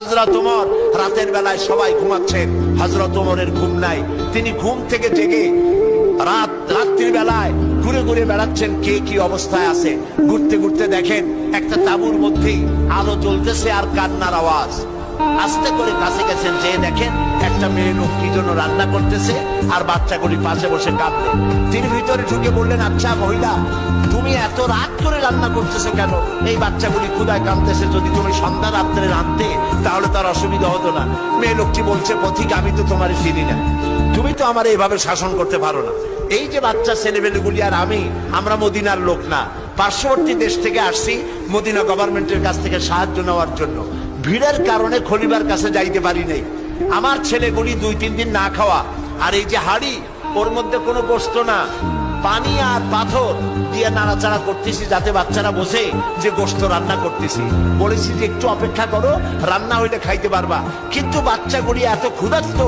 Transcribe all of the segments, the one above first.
হযরত ওমর রাতের বেলায় সবাই ঘুমাচ্ছেন, হযরত ওমরের ঘুম নাই। তিনি ঘুম থেকে জেগে রাত্রির বেলায় ঘুরে ঘুরে বেড়াচ্ছেন কে কি অবস্থায় আছে। ঘুরতে ঘুরতে দেখেন একটা তাঁবুর মধ্যেই আলো জ্বলতেছে আর কান্নার আওয়াজ। আস্তে করে কাছে গেছেন, যে দেখেন একটা মেয়ে লোক কি জন্য রান্না করতেছে আর বাচ্চাগুলি পাশে বসে কাঁদবে। তিনি ভিতরে ঢুকে বললেন, আচ্ছা মহিলা, তুমি এত রাত করে রান্না করতেছো কেন? এই বাচ্চাগুলি ক্ষুধায় কাঁদতেছে, যদি তুমি সন্ধ্যা রাত্রে রাঁধতে তাহলে তার অসুবিধা হতো না। মেয়ে লোকটি বলছে, পথিক, আমি তো তোমার চিনি না, তুমি তো আমার এইভাবে শাসন করতে পারো না। এই যে বাচ্চা ছেলেমেয়েগুলি আর আমরা মদিনার লোক না, পার্শ্ববর্তী দেশ থেকে আসছি মদিনা গভর্নমেন্টের কাছ থেকে সাহায্য নেওয়ার জন্য। ভিড়ের কারণে খলিফার কাছে যাইতে পারি নাই। আমার ছেলেগুলি 2-3 দিন না খাওয়া, আর এই যে হাড়ি, ওর মধ্যে কোনো গোশত না, পানি আর পাথর দিয়ে নাড়াচাড়া করতেছি যাতে বাচ্চারা বোঝে যে গোশত রান্না করতেছি। বলেছি যে একটু অপেক্ষা করো, রান্না হইলে খাইতে পারবা। কিন্তু বাচ্চাগুলি এত ক্ষুধার্ত,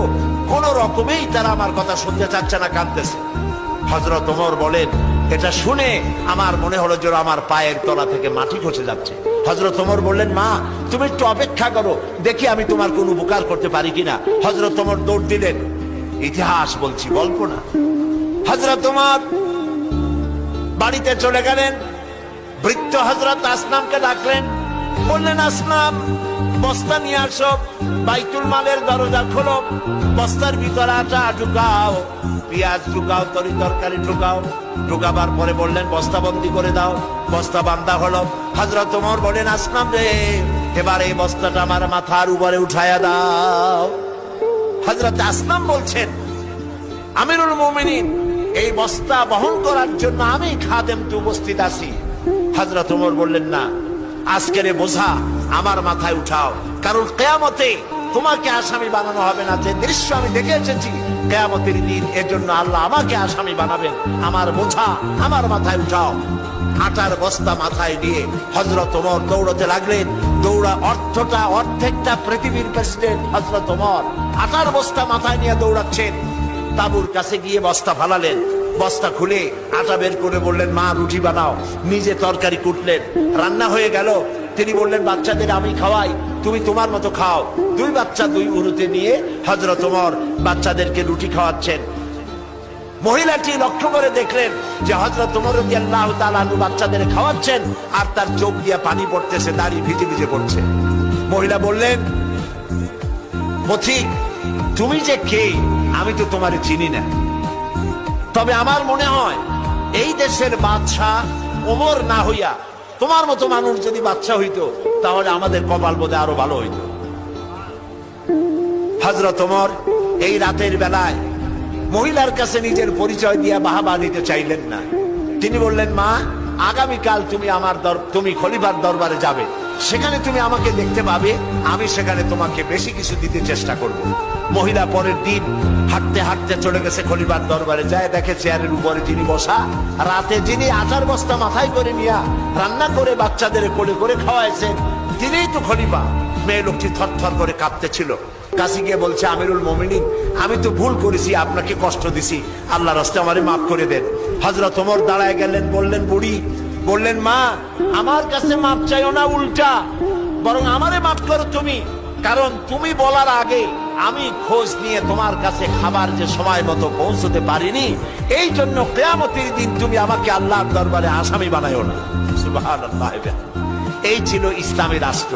কোন রকমেই তারা আমার কথা শুনতে চাচ্ছে না, কাঁদতেছে। হযরত ওমর বলেন, এটা শুনে আমার মনে হলো যে আমার পায়ের তলা থেকে মাটি খসে যাচ্ছে। হযরত ওমর বললেন, মা তুমি একটু অপেক্ষা করো, দেখি আমি তোমার কোনো উপকার করতে পারি কিনা। হযরত ওমর দৌড় দিলেন। ইতিহাস বলছি, গল্প না। হযরত ওমর বাড়িতে চলে গেলেন। বৃদ্ধ হযরত আসলামকে ডাকলেন, বললেন, আসলাম বস্তা নিয়ে আসো, বাইতুল মালের দরজা খোলো, বস্তার ভিতরে আটা ঢুকাও, পেঁয়াজ ঢুকাও, তরকারি ঢুকাও। ঢুকাবার পরে বললেন, বস্তা বন্দি করে দাও। বস্তা বান্ধা হলো। হযরত ওমর বলেন, আসলাম রে, এবার এই বস্তাটা আমার মাথার উপরে উঠায়া দাও। হযরত আসলাম বলছেন, আমিরুল মুমিনিন, এই বস্তা বহন করার জন্য আমি খাদেম তো উপস্থিত আছি। হযরত ওমর বললেন, না, আজকের বোঝা আমার মাথায় উঠাও, কারণ কিয়ামতে তোমাকে আসামি বানানো হবে না। যে দৃশ্য আমি দেখে এসেছি কিয়ামতের দিন, এর জন্য আল্লাহ আমাকে আসামি বানাবেন। আমার বোঝা আমার মাথায় উঠাও। আটার বস্তা মাথায় নিয়ে হযরত ওমর দৌড়তে লাগলেন। অর্ধেকটা পৃথিবীর প্রেসিডেন্ট হযরত ওমর আটার বস্তা মাথায় নিয়ে দৌড়াচ্ছেন। তাঁবুর কাছে গিয়ে বস্তা ফালালেন। বস্তা খুলে আটা বের করে বললেন, মা রুটি বানাও। নিজে তরকারি কুটলেন, রান্না হয়ে গেল। তিনি বললেন, বাচ্চাদের আমি খাওয়াই, তুমি তোমার মতো খাও। 2 বাচ্চা 2 উরুতে নিয়ে হযরত ওমর বাচ্চাদেরকে রুটি খাওয়াচ্ছেন। মহিলাটি লক্ষ্য করে দেখলেন যে হযরত ওমর রাদিয়াল্লাহু তাআলা আনহু বাচ্চাদের খাওয়াচ্ছেন আর তার চোখ দিয়ে পানি পড়তেছে, দাড়ি ভিজে ভিজে পড়ছে। মহিলা বললেন, পথিক, তুমি যে কে আমি তো তোমারে চিনি না, তবে আমার মনে হয় এই দেশের বাদশা ওমর না হইয়া তোমার মতো মানুষ যদি বাদশা হইতো তাহলে আমাদের কপাল বোধে আরো ভালো হইতো। হযরত ওমর এই রাতের বেলায় মহিলার কাছে নিজের পরিচয় দিয়ে বাহাবা নিতে চাইলেন না। তিনি বললেন, মা আগামীকাল তুমি খলিফার দরবারে যাবে, সেখানে তুমি আমাকে দেখতে পাবে, আমি সেখানে তোমাকে বেশি কিছু দিতে চেষ্টা করব। মহিলা পরের দিন হাঁটতে হাঁটতে চলে গেছে খলিফার দরবারে। যায় দেখে চেয়ারের উপরে যিনি বসা, রাতে যিনি আটার বস্তা মাথায় করে নিয়া রান্না করে বাচ্চাদের কোলে করে খাওয়াইছেন, তিনিই তো খলিফা। মেয়ে লোকটি থরথর করে কাঁপতেছিল। কাছে গিয়ে বলছে, আমিরুল মুমিনিন, আমি তো ভুল করেছি, আপনাকে কষ্ট দিছি, আল্লাহর রাস্তায় আমারে মাফ করে দেন। হযরত ওমর দাঁড়ায় গেলেন, বললেন, বুড়ি, বললেন, মা আমার কাছে মাফ চাইও না, উল্টা বরং আমারে মাফ করো তুমি, কারণ তুমি বলার আগে আমি খোঁজ নিয়ে তোমার কাছে খাবার যে সময় মতো পৌঁছতে পারিনি, এই জন্য কিয়ামতের দিন তুমি আমাকে আল্লাহর দরবারে আসামি বানাইও না। সুবহানাল্লাহ। এই ছিল ইসলামী রাষ্ট্র।